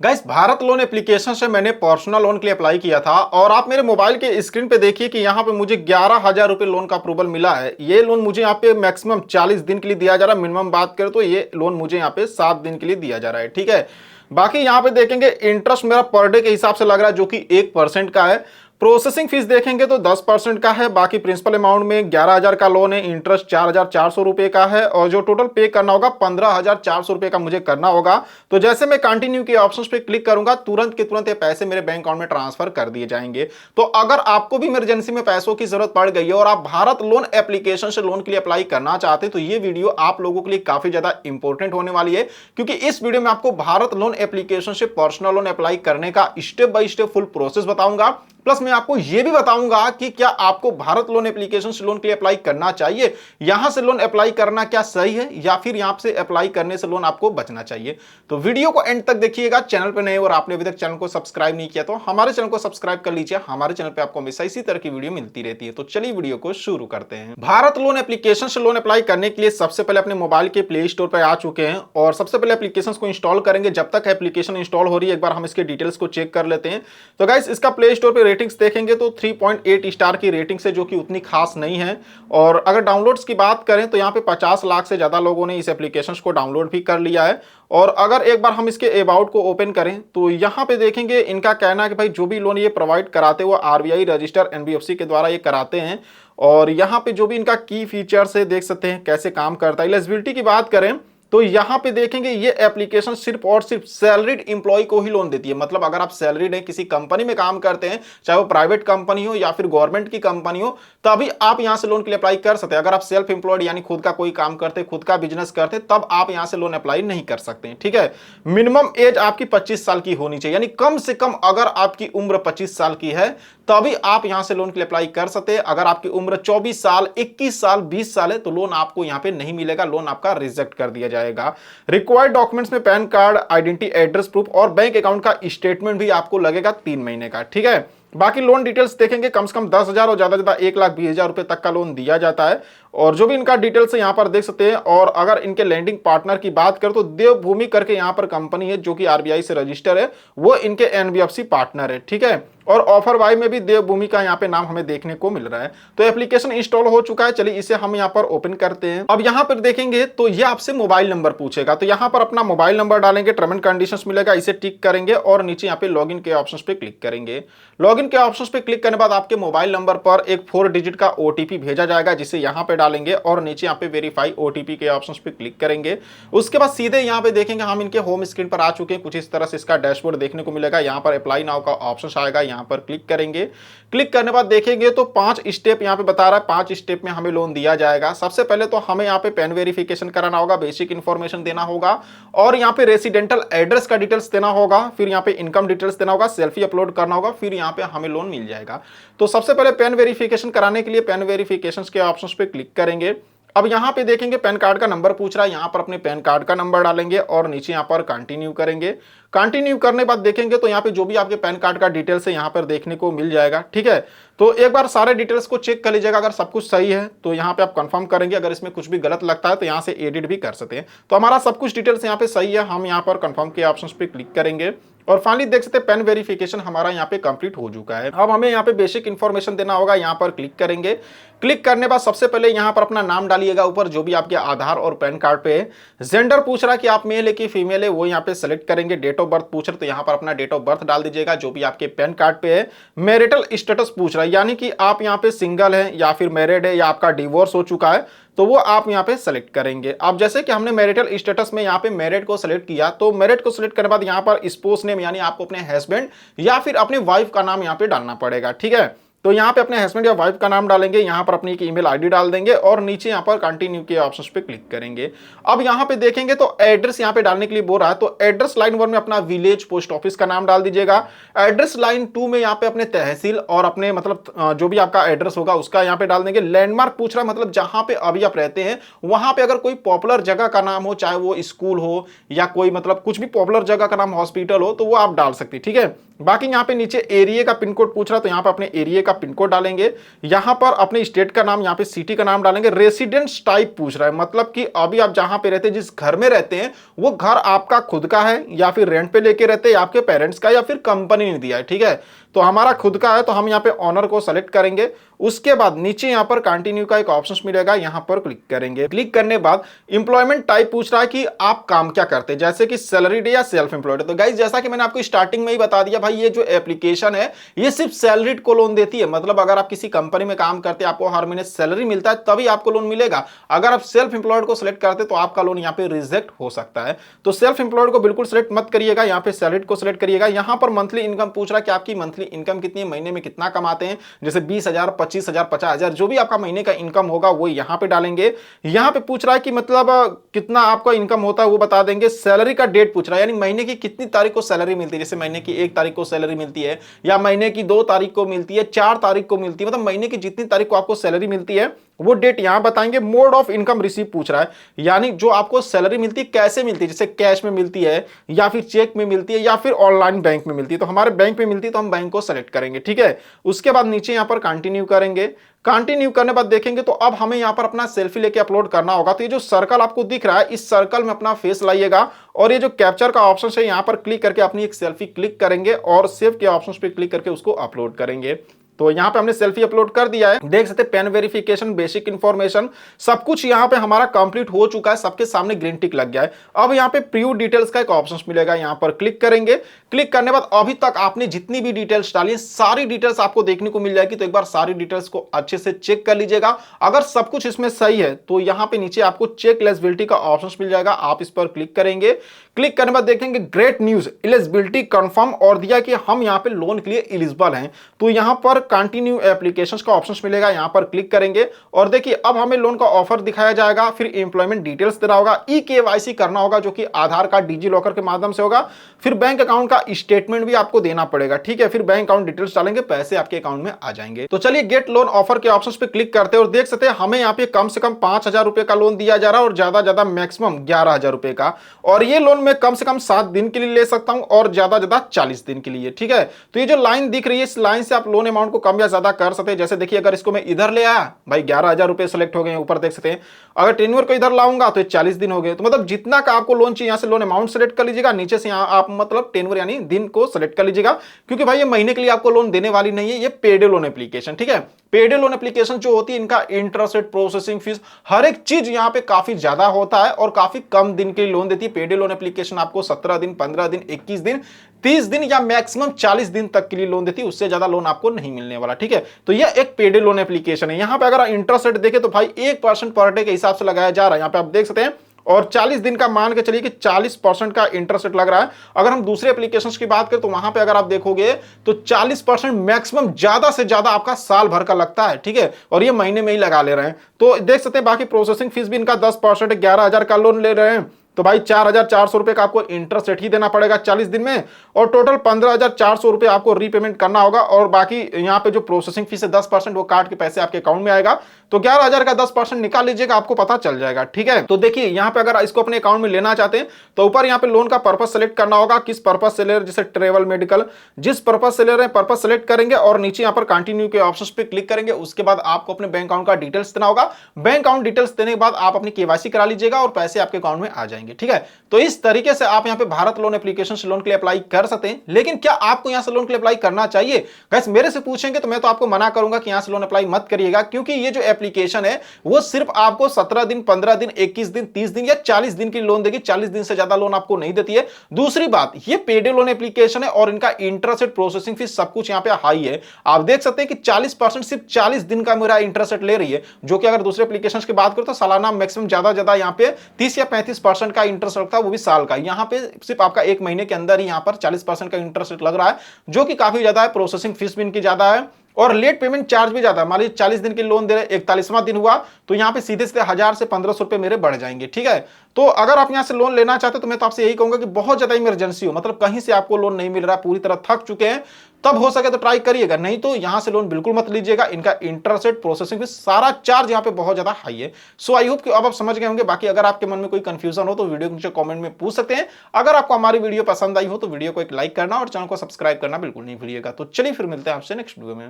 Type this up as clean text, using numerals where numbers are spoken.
Guys, Bharat loan application से मैंने personal loan के लिए अप्लाई किया था और आप मेरे मोबाइल के स्क्रीन पे देखिए कि यहाँ पे मुझे 11,000 रुपए लोन का अप्रूवल मिला है। ये लोन मुझे यहाँ पे मैक्सिमम 40 दिन के लिए दिया जा रहा है। मिनिमम बात करें तो ये लोन मुझे यहाँ पे 7 दिन के लिए दिया जा रहा है। ठीक है, बाकी यहाँ पे देखेंगे इंटरेस्ट मेरा पर डे के हिसाब से लग रहा है जो कि 1% का है। प्रोसेसिंग फीस देखेंगे तो 10% का है। बाकी प्रिंसिपल अमाउंट में 11,000 का लोन है, इंटरेस्ट 4,400 रुपए का है और जो टोटल पे करना होगा 15,400 रुपए का मुझे करना होगा। तो जैसे मैं कंटिन्यू के ऑप्शन पे क्लिक करूंगा तुरंत के तुरंत ये पैसे मेरे बैंक अकाउंट में ट्रांसफर कर दिए जाएंगे। तो अगर आपको भी इमरजेंसी में पैसों की जरूरत पड़ गई है और आप भारत लोन एप्लीकेशन से लोन के लिए अप्लाई करना चाहते हैं तो ये वीडियो आप लोगों के लिए काफी ज्यादा इंपॉर्टेंट होने वाली है, क्योंकि इस वीडियो में आपको भारत लोन एप्लीकेशन से पर्सनल लोन अप्लाई करने का step by step full process बताऊंगा। प्लस मैं आपको यह भी बताऊंगा कि क्या आपको भारत लोन एप्लीकेशन से लोन के लिए अप्लाई करना चाहिए, यहां से लोन अप्लाई करना क्या सही है या फिर यहां से अप्लाई करने से लोन आपको बचना चाहिए। तो वीडियो को एंड तक देखिएगा। चैनल पर नए और आपने अभी तक चैनल को सब्सक्राइब नहीं किया तो हमारे चैनल को सब्सक्राइब कर लीजिए। हमारे चैनल पर आपको हमेशा इसी तरह की वीडियो मिलती रहती है। तो चलिए वीडियो को शुरू करते हैं। भारत लोन एप्लीकेशन से लोन अप्लाई करने के लिए सबसे पहले अपने मोबाइल के प्ले स्टोर पर आ चुके हैं और सबसे पहले एप्लीकेशन को इंस्टॉल करेंगे। जब तक एप्लीकेशन इंस्टॉल हो रही है एक बार हम इसके डिटेल्स को चेक कर लेते हैं। तो गाइस, इसका प्ले स्टोर पर रेटिंग्स देखेंगे तो 3.8 स्टार की रेटिंग से जो कि उतनी खास नहीं है। और अगर डाउनलोड्स की बात करें तो यहाँ पे 50 लाख से ज्यादा लोगों ने इस एप्लीकेशन को डाउनलोड भी कर लिया है। और अगर एक बार हम इसके अबाउट को ओपन करें तो यहाँ पे देखेंगे इनका कहना है कि भाई जो भी लोन ये प्रोवाइड कराते हैं वो आरबीआई रजिस्टर एनबीएफसी के द्वारा ये कराते हैं। और यहाँ पे जो भी इनका की फीचर्स है देख सकते हैं कैसे काम करता है। एलिजिबिलिटी की बात करें तो यहाँ पे देखेंगे ये एप्लीकेशन सिर्फ और सिर्फ सैलरीड एम्प्लॉय को ही लोन देती है। मतलब अगर आप सैलरीड हैं, किसी कंपनी में काम करते हैं, चाहे वो प्राइवेट कंपनी हो या फिर गवर्नमेंट की कंपनी हो, तभी आप यहां से लोन के लिए अप्लाई कर सकते हैं। अगर आप सेल्फ एम्प्लॉयड यानी खुद का कोई काम करते हैं, खुद का बिजनेस करते हैं, तब आप यहां से लोन अप्लाई नहीं कर सकते हैं। ठीक है, मिनिमम एज आपकी 25 साल की होनी चाहिए, यानी कम से कम अगर आपकी उम्र 25 साल की है तभी आप यहां से लोन के लिए अप्लाई कर सकते हैं। अगर आपकी उम्र 24 साल, 21 साल, 20 साल है तो लोन आपको यहां पे नहीं मिलेगा, लोन आपका रिजेक्ट कर दिया जाएगा। रिक्वायर्ड डॉक्यूमेंट्स में pan card, identity, address proof और बैंक अकाउंट का स्टेटमेंट भी आपको लगेगा 3 महीने का। ठीक है, बाकी लोन डिटेल्स देखेंगे कम से कम 10,000 और ज्यादा 1,20,000 रुपए तक का लोन दिया जाता है। और जो भी इनका डिटेल्स है यहाँ पर देख सकते हैं। और अगर इनके लैंडिंग पार्टनर की बात करें तो देवभूमि करके यहाँ पर कंपनी है जो कि आरबीआई से रजिस्टर है, वो इनके एनबीएफसी पार्टनर है। ठीक है, और ऑफर वाई में भी देवभूमि का यहाँ पे नाम हमें देखने को मिल रहा है। तो एप्लीकेशन इंस्टॉल हो चुका है, चलिए इसे हम यहाँ पर ओपन करते हैं। अब यहाँ पर देखेंगे तो ये आपसे मोबाइल नंबर पूछेगा, तो यहाँ पर अपना मोबाइल नंबर डालेंगे, टर्म एंड कंडीशंस मिलेगा, इसे टिक करेंगे और नीचे यहाँ पे लॉगिन के ऑप्शंस पे क्लिक करेंगे। लॉगिन के ऑप्शंस पे क्लिक करने के बाद आपके मोबाइल नंबर पर एक 4 डिजिट का ओटीपी भेजा जाएगा, जिसे यहाँ पे डालेंगे और नीचे यहाँ पे वेरीफाई ओटीपी के ऑप्शंस पे क्लिक करेंगे। उसके बाद सीधे यहाँ पे देखेंगे हम इनके होम स्क्रीन पर आ चुके हैं। कुछ इस तरह से इसका डैशबोर्ड देखने को मिलेगा। यहाँ पर अप्लाई नाउ का ऑप्शन आएगा, यहाँ पर क्लिक करेंगे। क्लिक करने बाद देखेंगे तो 5 स्टेप यहाँ पे बता रहा है, 5 स्टेप में हमें लोन दिया जाएगा। सबसे पहले तो हमें यहाँ पे पैन वेरिफिकेशन कराना होगा, बेसिक इंफॉर्मेशन देना होगा और यहाँ पे रेसिडेंटल एड्रेस का डिटेल्स देना होगा, फिर यहाँ पे इनकम डिटेल्स देना होगा, सेल्फी अपलोड करना होगा, फिर यहाँ पे हमें लोन मिल जाएगा। तो सबसे पहले पैन वेरिफिकेशन कराने के लिए पैन वेरिफिकेशन के ऑप्शन पे क्लिक करेंगे। अब यहाँ पे देखेंगे पैन कार्ड का नंबर पूछ रहा है, यहाँ पर अपने पैन कार्ड का नंबर डालेंगे और नीचे यहाँ पर कंटिन्यू करेंगे। कंटिन्यू करने के बाद देखेंगे तो यहाँ पे जो भी आपके पैन कार्ड का डिटेल्स है यहाँ पर देखने को मिल जाएगा। ठीक है, तो एक बार सारे डिटेल्स को चेक कर लीजिएगा। अगर सब कुछ सही है तो यहाँ पे आप कंफर्म करेंगे, अगर इसमें कुछ भी गलत लगता है तो यहाँ से एडिट भी कर सकते हैं। तो हमारा सब कुछ डिटेल्स यहाँ पे सही है, हम यहाँ पर कंफर्म के ऑप्शन पे क्लिक करेंगे और फाइनली देख सकते हैं पैन वेरिफिकेशन हमारा यहाँ पे कंप्लीट हो चुका है। अब हमें यहाँ पे बेसिक इन्फॉर्मेशन देना होगा, यहाँ पर क्लिक करेंगे। क्लिक करने बाद सबसे पहले यहाँ पर अपना नाम डालिएगा ऊपर, जो भी आपके आधार और पैन कार्ड पे है। जेंडर पूछ रहा है कि आप मेल है कि फीमेल है, वो यहाँ पे सेलेक्ट करेंगे। डेट ऑफ बर्थ पूछ रहे तो यहाँ पर अपना डेट ऑफ बर्थ डाल दीजिएगा जो भी आपके पैन कार्ड पे है। मैरिटल स्टेटस पूछ रहा है, यानी कि आप यहाँ पे सिंगल है या फिर मैरिड है या आपका डिवोर्स हो चुका है, तो वो आप यहाँ पे सेलेक्ट करेंगे। अब जैसे कि हमने मैरिटल स्टेटस में यहाँ पे मैरिड को सेलेक्ट किया, तो मैरिड को सेलेक्ट करने के बाद यहाँ पर स्पोस नेम यानी आपको अपने हस्बैंड या फिर अपने वाइफ का नाम यहाँ पे डालना पड़ेगा। ठीक है, तो यहाँ पे अपने हस्बैंड या वाइफ का नाम डालेंगे, यहाँ पर अपनी एक ईमेल आईडी डाल देंगे और नीचे यहाँ पर कंटिन्यू के ऑप्शन पे क्लिक करेंगे। अब यहाँ पे देखेंगे तो एड्रेस यहाँ पे डालने के लिए बोल रहा है, तो एड्रेस लाइन 1 में अपना विलेज पोस्ट ऑफिस का नाम डाल दीजिएगा। एड्रेस लाइन 2 में यहाँ पे अपने तहसील और अपने मतलब जो भी आपका एड्रेस होगा उसका यहाँ पे डाल देंगे। लैंडमार्क पूछ रहा है, मतलब जहां पे अभी आप रहते हैं वहां पे अगर कोई पॉपुलर जगह का नाम हो, चाहे वो स्कूल हो या कोई मतलब कुछ भी पॉपुलर जगह का नाम हॉस्पिटल हो, तो वो आप डाल सकते हैं। ठीक है, बाकी यहाँ पे नीचे एरिया का पिन कोड पूछ रहा है, तो यहाँ पे अपने एरिया का पिन कोड डालेंगे। यहाँ पर अपने स्टेट का नाम, यहाँ पे सिटी का नाम डालेंगे। रेसिडेंस टाइप पूछ रहा है, मतलब कि अभी आप जहां पे रहते हैं, जिस घर में रहते हैं, वो घर आपका खुद का है या फिर रेंट पे लेके रहते हैं, आपके पेरेंट्स का या फिर कंपनी ने दिया है। ठीक है, तो हमारा खुद का है, तो हम यहाँ पे ऑनर को सेलेक्ट करेंगे। उसके बाद नीचे यहाँ पर कंटिन्यू का एक ऑप्शन मिलेगा, यहाँ पर क्लिक करेंगे। क्लिक करने बाद एम्प्लॉयमेंट टाइप पूछ रहा है कि आप काम क्या करते हैं, जैसे कि सैलरीड या सेल्फ एम्प्लॉयड। तो गाइस जैसा कि मैंने आपको स्टार्टिंग में ही बता दिया भाई, ये जो एप्लीकेशन है ये सिर्फ सैलरीड को लोन देती है। मतलब अगर आप किसी कंपनी में काम करते हैं, आपको हर महीने सैलरी मिलता है, तभी आपको लोन मिलेगा। अगर आप सेल्फ एम्प्लॉयड को सिलेक्ट करते तो आपका लोन यहाँ पे रिजेक्ट हो सकता है। तो सेल्फ एम्प्लॉयड को बिल्कुल सिलेक्ट मत करिएगा, यहाँ पे सैलरीड को सिलेक्ट करिएगा। यहाँ पर मंथली इनकम पूछ रहा है कि आपकी मंथली इनकम कितनी है, महीने में कितना कमाते हैं, जैसे 20,000, 25,000, 50,000, जो भी आपका महीने का इनकम होगा वो यहाँ पे डालेंगे। यहाँ पे पूछ रहा है कि मतलब कितना आपका इनकम होता है वो बता देंगे। सैलरी का डेट पूछ रहा है, यानी महीने की कितनी तारीख को सैलरी मिलती है, जैसे महीने की 1 तारीख को सैलरी मिलती है, या महीने की 2 तारीख को मिलती है, 4 तारीख को मिलती है, मतलब महीने की जितनी तारीख को आपको सैलरी मिलती है वो डेट यहां बताएंगे। मोड ऑफ इनकम रिसीव पूछ रहा है, यानी जो आपको सैलरी मिलती है कैसे मिलती है, जैसे कैश में मिलती है या फिर चेक में मिलती है या फिर ऑनलाइन बैंक में मिलती है। तो हमारे बैंक में मिलती है तो हम बैंक को सेलेक्ट करेंगे। ठीक है, उसके बाद नीचे यहां पर कंटिन्यू करेंगे। कंटिन्यू करने बाद देखेंगे तो अब हमें यहां पर अपना सेल्फी लेके अपलोड करना होगा। तो ये जो सर्कल आपको दिख रहा है, इस सर्कल में अपना फेस लाइएगा और ये जो कैप्चर का ऑप्शन है यहां पर क्लिक करके अपनी एक सेल्फी क्लिक करेंगे और सेव के ऑप्शन पे क्लिक करके उसको अपलोड करेंगे। तो यहां पे हमने सेल्फी अपलोड कर दिया है, देख सकते हैं पेन वेरिफिकेशन, बेसिक इंफॉर्मेशन, सब कुछ यहां पे हमारा कंप्लीट हो चुका है, सबके सामने ग्रीन टिक लग गया है। अब यहां पे प्रीव्यू डिटेल्स का एक ऑप्शन मिलेगा, यहां पर क्लिक करेंगे। क्लिक करने बाद अभी तक आपने जितनी भी डिटेल्स डाली है सारी डिटेल्स आपको देखने को मिल जाएगी। तो एक बार सारी डिटेल्स को अच्छे से चेक कर लीजिएगा। अगर सब कुछ इसमें सही है तो यहां पे नीचे आपको चेक एलिजिबिलिटी का ऑप्शन मिल जाएगा, आप इस पर क्लिक करेंगे। क्लिक करने बाद देखेंगे ग्रेट न्यूज, एलिजिबिलिटी कंफर्म और दिया कि हम यहां पे लोन के लिए एलिजिबल हैं। तो यहां पर कंटिन्यू एप्लीकेशंस का ऑप्शन मिलेगा, यहां पर क्लिक करेंगे और देखिए अब हमें लोन का ऑफर दिखाया जाएगा। फिर एम्प्लॉयमेंट डिटेल्स देना होगा, ई केवाईसी करना होगा जो कि आधार कार्ड डिजी लॉकर के माध्यम से होगा। फिर बैंक अकाउंट का स्टेटमेंट भी आपको देना पड़ेगा। ठीक है, फिर बैंक अकाउंट डिटेल्स डालेंगे, पैसे आपके अकाउंट में आ जाएंगे। तो चलिए गेट लोन ऑफर के ऑप्शन पे क्लिक करते हैं और देख सकते हैं हमें यहाँ पे कम से कम 5,000 रुपए का लोन दिया जा रहा है और ज्यादा मैक्सिमम 11,000 रुपए का। और ये लोन मैं कम से कम 7 दिन के लिए ले सकता हूं और ज्यादा 40 दिन के लिए। ठीक है, तो ये जो लाइन दिख रही है इस लाइन से आप लोन अमाउंट को कम या ज्यादा कर सकते हैं। जैसे देखिए अगर इसको मैं इधर ले आया भाई 11,000 रुपए सेलेक्ट हो गए, ऊपर देख सकते हैं। अगर टेन्योर को इधर लाऊंगा तो 40 दिन हो गए। तो मतलब जितना का आपको लोन चाहिए यहां से लोन अमाउंट सेलेक्ट कर लीजिएगा, नीचे से यहां आप मतलब टेन्योर यानी दिन को सेलेक्ट कर लीजिएगा, क्योंकि भाई ये महीने के लिए आपको लोन देने वाली नहीं है, ये पेड लोन एप्लीकेशन। ठीक है, पेड लोन एप्लीकेशन जो होती है इनका इंटरेस्ट रेट, प्रोसेसिंग फीस, हर एक चीज यहां पे काफी ज्यादा होता है और काफी कम दिन के लिए लोन देती है। पेड लोन एप्लीकेशन आपको 17 दिन, 15 दिन, 21 दिन, 30 दिन या मैक्सिमम 40 दिन तक के लिए लोन देती है, उससे ज्यादा लोन आपको नहीं मिलने वाला। ठीक है, तो यह एक पेड लोन एप्लीकेशन है। यहां पे अगर इंटरेस्ट रेट देखें तो भाई 1% पर डे के हिसाब से लगाया जा रहा है, यहां पे आप देख सकते हैं। और 40 दिन का मान के चलिए कि 40% का इंटरेस्ट रेट लग रहा है। अगर हम दूसरे एप्लीकेशंस की बात करें तो वहां पे अगर आप देखोगे तो 40% मैक्सिमम ज्यादा से ज्यादा आपका साल भर का लगता है। ठीक है, और ये महीने में ही लगा ले रहे हैं। तो देख सकते हैं बाकी प्रोसेसिंग फीस भी इनका 10%, 11,000 का लोन ले रहे हैं तो भाई 4,400 रुपए का आपको इंटरेस्ट रेट ही देना पड़ेगा 40 दिन में, और टोटल 15,400 रुपए आपको रीपेमेंट करना होगा। और बाकी यहाँ पे जो प्रोसेसिंग फीस है 10% वो काट के पैसे आपके अकाउंट में आएगा। तो 11,000 का 10% निकाल लीजिएगा, आपको पता चल जाएगा। ठीक है, तो देखिए यहाँ पे अगर इसको अपने अकाउंट में लेना चाहते हैं तो ऊपर यहाँ पे लोन का पर्पस सेलेक्ट करना होगा, किस पर्पस से ले रहे हैं, जैसे ट्रेवल, मेडिकल, जिस पर्पस से ले रहे हैं पर्पस सेलेक्ट करेंगे और नीचे यहाँ पर कंटिन्यू के ऑप्शन पे क्लिक करेंगे। उसके बाद आपको अपने बैंक अकाउंट का डिटेल्स देना होगा। बैंक अकाउंट डिटेल्स देने के बाद आप अपनी केवाईसी करा लीजिएगा और पैसे आपके अकाउंट में आ जाएंगे। ठीक है, तो इस तरीके से आप यहाँ पे भारत लोन एप्लीकेशन से लोन के लिए अप्लाई कर सकते हैं। लेकिन क्या आपको यहाँ से लोन के लिए अप्लाई करना चाहिए? गाइस मेरे से पूछेंगे तो मैं तो आपको मना करूंगा कि यहाँ से लोन अप्लाई मत करिएगा, क्योंकि ये जो एप्लीकेशन है वो सिर्फ आपको 17 दिन, 15 दिन, 21 दिन, 30 दिन या 40 दिन की लोन देगी। 40 दिन से ज्यादा लोन आपको नहीं देती है। दूसरी बात, ये पेड लोन एप्लीकेशन है और इनका इंटरेस्ट रेट, प्रोसेसिंग फीस सब कुछ यहाँ पे हाई है। आप देख सकते हैं कि 40% सिर्फ 40 दिन का मेरा इंटरेस्ट रेट ले रही है, जो कि अगर दूसरे एप्लीकेशन की बात करो तो सालाना मैक्सिमम ज्यादा यहाँ पे 30 या 35% का इंटरेस्ट रखता है, वो भी साल का। यहाँ पे सिर्फ आपका 1 महीने के अंदर ही यहाँ पर 40% का इंटरेस्ट रेट लग रहा है, जो कि काफी ज्यादा है। प्रोसेसिंग फीस भी इनकी ज्यादा है और लेट पेमेंट चार्ज भी ज्यादा है। मान लीजिए 40 दिन की लोन दे रहे, 41वां दिन हुआ तो यहाँ पे सीधे सीधे 1000 से 1500 रुपए मेरे बढ़ जाएंगे। ठीक है, तो अगर आप यहाँ से लोन लेना चाहते हो तो मैं तो आपसे यही कहूंगा कि बहुत ज्यादा इमरजेंसी हो, मतलब कहीं से आपको लोन नहीं मिल रहा, पूरी तरह थक चुके हैं, तब हो सके तो ट्राई करिएगा, नहीं तो यहां से लोन बिल्कुल मत लीजिएगा। इनका इंटरेस्ट रेट, प्रोसेसिंग फीस, सारा चार्ज यहाँ पे बहुत ज्यादा हाई है। सो आई होप कि अब आप समझ गए होंगे। बाकी अगर आपके मन में कोई कंफ्यूजन हो तो वीडियो के नीचे कमेंट में पूछ सकते हैं। अगर आपको हमारी वीडियो पसंद आई हो तो वीडियो को एक लाइक करना और चैनल को सब्सक्राइब करना बिल्कुल नहीं भूलिएगा। तो चलिए फिर मिलते हैं आपसे नेक्स्ट वीडियो में।